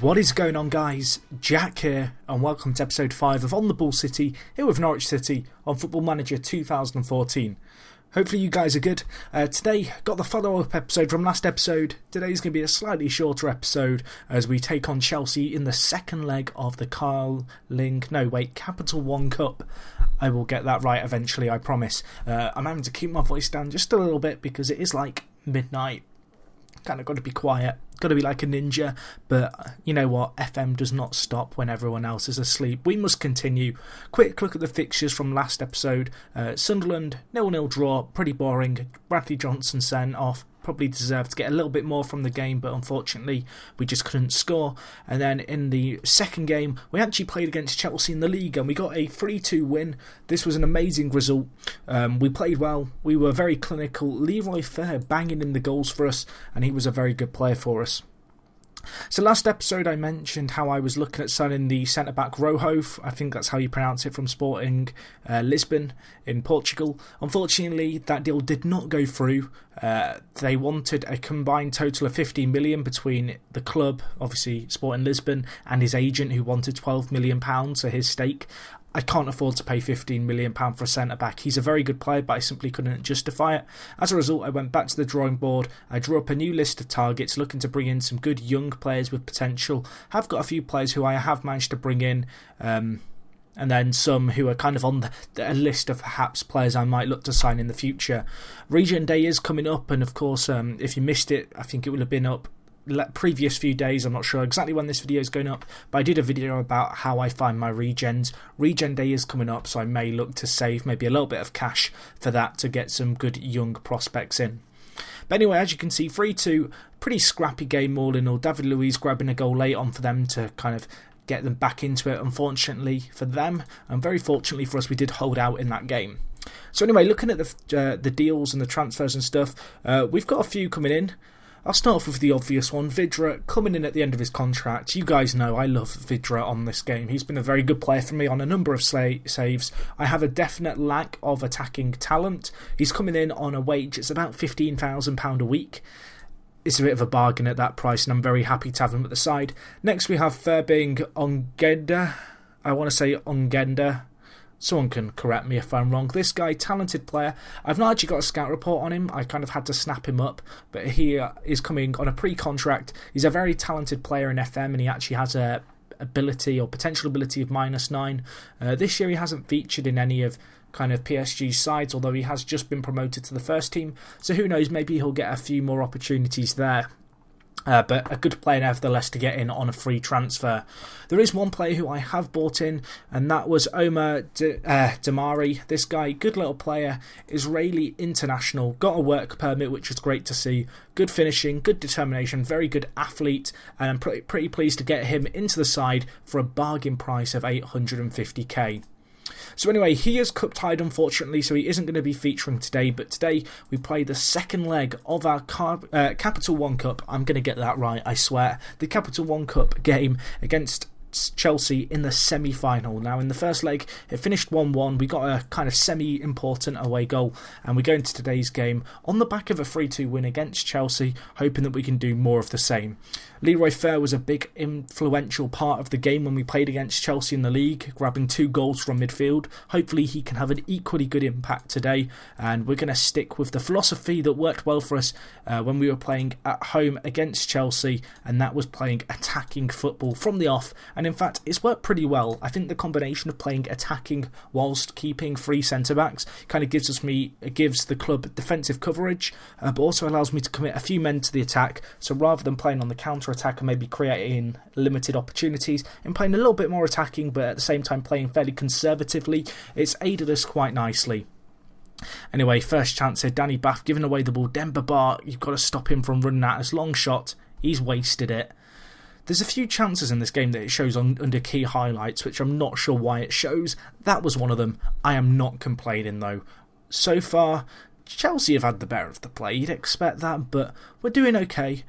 What is going on, guys? Jack here, and welcome to episode 5 of On the Ball City, here with Norwich City on Football Manager 2014. Hopefully you guys are good. Today, got the follow-up episode from last episode. Today's going to be a slightly shorter episode as we take on Chelsea in the second leg of the Capital One Cup. I will get that right eventually, I promise. I'm having to keep my voice down just a little bit because it is like midnight. Kind of got to be quiet, got to be like a ninja, but you know what, FM does not stop when everyone else is asleep. We must continue. Quick look at the fixtures from last episode. Sunderland, 0-0 draw, pretty boring. Bradley Johnson sent off, probably deserved to get a little bit more from the game, but unfortunately we just couldn't score. And then in the second game, we actually played against Chelsea in the league and we got a 3-2 win. This was an amazing result. We played well, we were very clinical. Leroy Fer banging in the goals for us, and he was a very good player for us. So last episode I mentioned how I was looking at signing the centre-back Rojo, I think that's how you pronounce it, from Sporting Lisbon in Portugal. Unfortunately that deal did not go through. They wanted a combined total of 15 million between the club, obviously Sporting Lisbon, and his agent who wanted £12 million for his stake. I can't afford to pay £15 million for a centre-back. He's a very good player, but I simply couldn't justify it. As a result, I went back to the drawing board. I drew up a new list of targets, looking to bring in some good young players with potential. I've got a few players who I have managed to bring in, and then some who are kind of on the list of perhaps players I might look to sign in the future. Region Day is coming up, and of course, if you missed it, I think it will have been up previous few days. I'm not sure exactly when this video is going up, but I did a video about how I find my regens. Regen Day is coming up, so I may look to save maybe a little bit of cash for that to get some good young prospects in. But anyway, as you can see, 3-2, pretty scrappy game all in all. David Luiz grabbing a goal late on for them to kind of get them back into it. Unfortunately for them, and very fortunately for us, we did hold out in that game. So anyway, looking at the deals and the transfers and stuff, we've got a few coming in. I'll start off with the obvious one. Vidra coming in at the end of his contract. You guys know I love Vidra on this game. He's been a very good player for me on a number of saves. I have a definite lack of attacking talent. He's coming in on a wage. It's about £15,000 a week. It's a bit of a bargain at that price, and I'm very happy to have him at the side. Next we have Fairbeing Ongenda. I want to say Ongenda. Someone can correct me if I'm wrong. This guy, talented player. I've not actually got a scout report on him. I kind of had to snap him up, but he is coming on a pre-contract. He's a very talented player in FM, and he actually has a ability or potential ability of -9. This year he hasn't featured in any of kind of PSG's sides, although he has just been promoted to the first team. So who knows, maybe he'll get a few more opportunities there. But a good player nevertheless to get in on a free transfer. There is one player who I have bought in, and that was Omar Damari. This guy, good little player, Israeli international, got a work permit, which was great to see. Good finishing, good determination, very good athlete, and I'm pretty pleased to get him into the side for a bargain price of 850k. So anyway, he is cup tied unfortunately, so he isn't going to be featuring today, but today we play the second leg of our Capital One Cup. I'm going to get that right, I swear. The Capital One Cup game against Chelsea in the semi-final. Now in the first leg it finished 1-1. We got a kind of semi-important away goal, and we go into today's game on the back of a 3-2 win against Chelsea, hoping that we can do more of the same. Leroy Fer was a big influential part of the game when we played against Chelsea in the league, grabbing 2 goals from midfield. Hopefully he can have an equally good impact today, and we're going to stick with the philosophy that worked well for us when we were playing at home against Chelsea, and that was playing attacking football from the off. And in fact, it's worked pretty well. I think the combination of playing attacking whilst keeping 3 centre-backs kind of gives the club defensive coverage, but also allows me to commit a few men to the attack. So rather than playing on the counter-attack and maybe creating limited opportunities, and playing a little bit more attacking, but at the same time playing fairly conservatively, it's aided us quite nicely. Anyway, first chance here, Danny Bath giving away the ball. Demba Ba, you've got to stop him from running at us. Long shot, he's wasted it. There's a few chances in this game that it shows under key highlights, which I'm not sure why it shows. That was one of them. I am not complaining though. So far, Chelsea have had the better of the play. You'd expect that, but we're doing okay.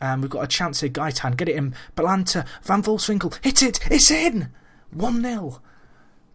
We've got a chance here. Gaitan, get it in. Balanta, Van Volswinkel, hit it! It's in! 1-0.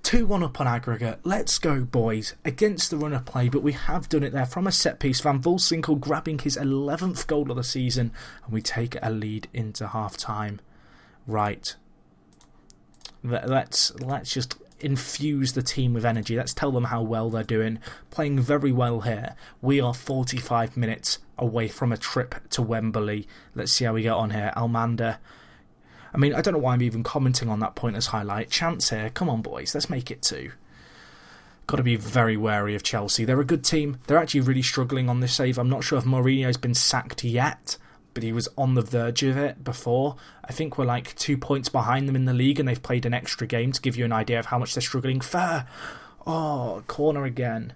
2-1 up on aggregate. Let's go, boys. Against the run of play, but we have done it there from a set piece. Van Volswinkel grabbing his 11th goal of the season, and we take a lead into half time. Right. Let's just infuse the team with energy. Let's tell them how well they're doing. Playing very well here. We are 45 minutes away from a trip to Wembley. Let's see how we get on here. Almanda. I mean, I don't know why I'm even commenting on that pointless highlight. Chance here. Come on, boys. Let's make it 2. Got to be very wary of Chelsea. They're a good team. They're actually really struggling on this save. I'm not sure if Mourinho's been sacked yet, but he was on the verge of it before. I think we're like 2 points behind them in the league, and they've played an extra game to give you an idea of how much they're struggling. Fair. Oh, corner again.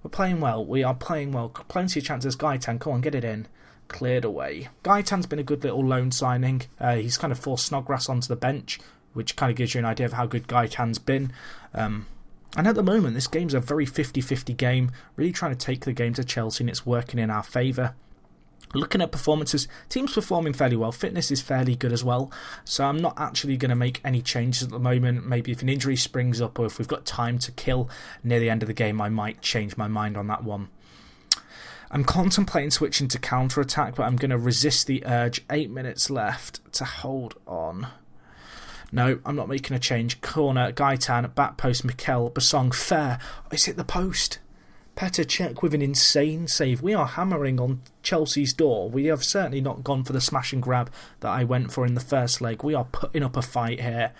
We're playing well. We are playing well. Plenty of chances. Gaitan, come on, get it in. Cleared away. Gaitan's been a good little loan signing. He's kind of forced Snodgrass onto the bench, which kind of gives you an idea of how good Gaitan's been. And at the moment, this game's a very 50-50 game. Really trying to take the game to Chelsea, and it's working in our favour. Looking at performances, team's performing fairly well. Fitness is fairly good as well. So I'm not actually going to make any changes at the moment. Maybe if an injury springs up or if we've got time to kill near the end of the game, I might change my mind on that one. I'm contemplating switching to counter-attack, but I'm going to resist the urge. 8 minutes left to hold on. No, I'm not making a change. Corner, Gaitan, back post, Mikel, Basong, fair. It's hit the post. Petr Cech with an insane save. We are hammering on Chelsea's door. We have certainly not gone for the smash and grab that I went for in the first leg. We are putting up a fight here.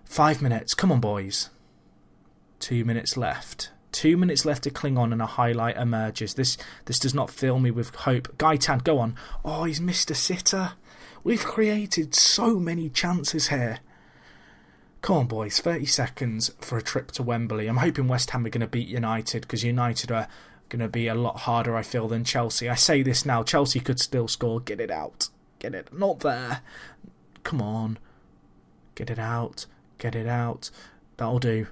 5 minutes. Come on, boys. 2 minutes left. 2 minutes left to cling on and a highlight emerges. This does not fill me with hope. Gaitan, go on. Oh, he's missed a sitter. We've created so many chances here. Come on, boys, 30 seconds for a trip to Wembley. I'm hoping West Ham are going to beat United, because United are going to be a lot harder, I feel, than Chelsea. I say this now, Chelsea could still score. Get it out. Get it. Not there. Come on. Get it out. Get it out. That'll do.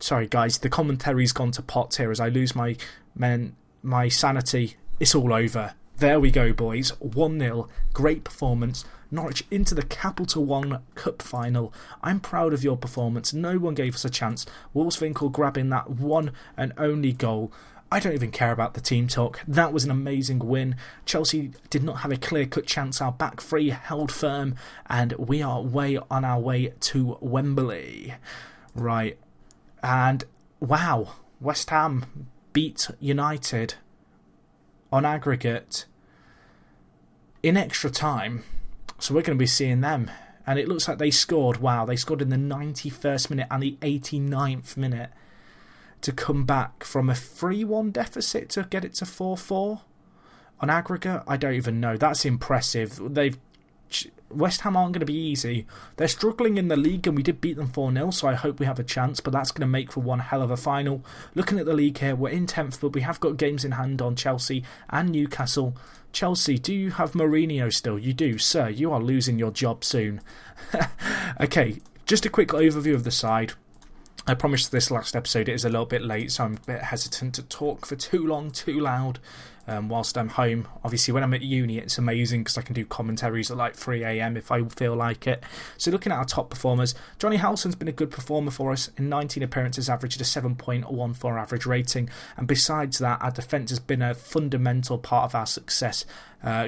Sorry, guys, the commentary's gone to pot here as I lose my sanity. It's all over. There we go, boys. 1-0. Great performance. Norwich into the Capital One Cup final. I'm proud of your performance. No one gave us a chance. Wolfswinkel grabbing that one and only goal. I don't even care about the team talk. That was an amazing win. Chelsea did not have a clear-cut chance. Our back three held firm, and we are way on our way to Wembley. Right. And, wow, West Ham beat United on aggregate in extra time. So we're going to be seeing them. And it looks like they scored. Wow, they scored in the 91st minute and the 89th minute to come back from a 3-1 deficit to get it to 4-4 on aggregate. I don't even know. That's impressive. West Ham aren't going to be easy. They're struggling in the league, and we did beat them 4-0, so I hope we have a chance, but that's going to make for one hell of a final. Looking at the league here, we're in 10th, but we have got games in hand on Chelsea and Newcastle. Chelsea, do you have Mourinho still? You do, sir. You are losing your job soon. Okay, just a quick overview of the side. I promised this last episode it is a little bit late, so I'm a bit hesitant to talk for too long, too loud whilst I'm home. Obviously, when I'm at uni, it's amazing because I can do commentaries at like 3 a.m. if I feel like it. So looking at our top performers, Johnny Howson's been a good performer for us. In 19 appearances, averaged a 7.14 average rating. And besides that, our defence has been a fundamental part of our success.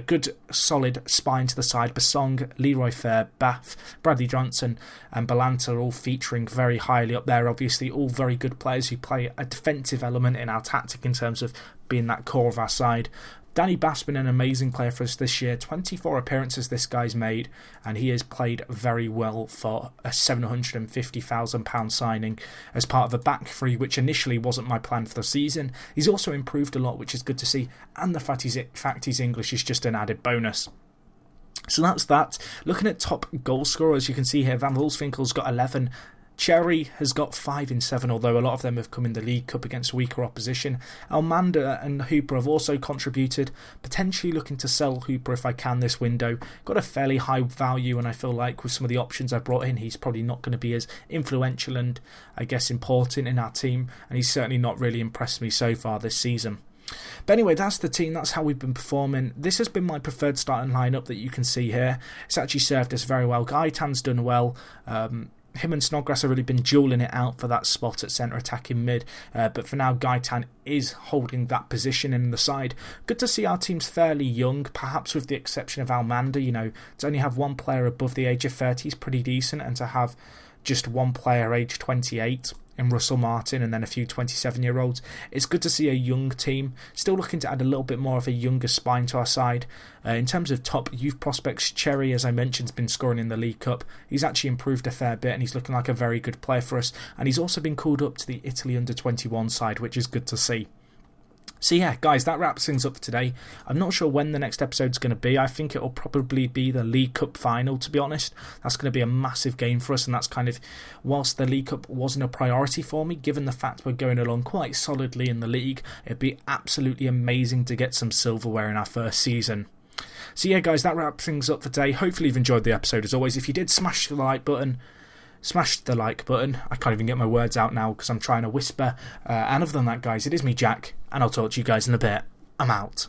Good solid spine to the side. Basong, Leroy Fer, Bath, Bradley Johnson and Balanta are all featuring very highly up there. Obviously all very good players who play a defensive element in our tactic in terms of being that core of our side. Danny Bath's been an amazing player for us this year. 24 appearances this guy's made, and he has played very well for a £750,000 signing as part of a back three, which initially wasn't my plan for the season. He's also improved a lot, which is good to see, and the fact he's English is just an added bonus. So that's that. Looking at top goal scorers, you can see here Van Wolfswinkel's got 11. Cherry has got 5 in 7, although a lot of them have come in the League Cup against weaker opposition. Almanda and Hooper have also contributed, potentially looking to sell Hooper if I can this window. Got a fairly high value, and I feel like with some of the options I brought in, he's probably not going to be as influential and, I guess, important in our team, and he's certainly not really impressed me so far this season. But anyway, that's the team, that's how we've been performing. This has been my preferred starting lineup that you can see here. It's actually served us very well. Gaitan's done well. him and Snodgrass have really been dueling it out for that spot at centre attacking mid, but for now Gaitan is holding that position in the side. Good to see our team's fairly young, perhaps with the exception of Almander. To only have one player above the age of 30 is pretty decent, and to have just one player aged 28 in Russell Martin and then a few 27-year-olds. It's good to see a young team, still looking to add a little bit more of a younger spine to our side. In terms of top youth prospects, Cherry, as I mentioned, has been scoring in the League Cup. He's actually improved a fair bit and he's looking like a very good player for us, and he's also been called up to the Italy under-21 side, which is good to see. So yeah, guys, that wraps things up for today. I'm not sure when the next episode's going to be. I think it'll probably be the League Cup final, to be honest. That's going to be a massive game for us, and that's kind of, whilst the League Cup wasn't a priority for me, given the fact we're going along quite solidly in the league, it'd be absolutely amazing to get some silverware in our first season. So yeah, guys, that wraps things up for today. Hopefully you've enjoyed the episode. As always, if you did, smash the like button. I can't even get my words out now because I'm trying to whisper. And other than that, guys, it is me, Jack, and I'll talk to you guys in a bit. I'm out.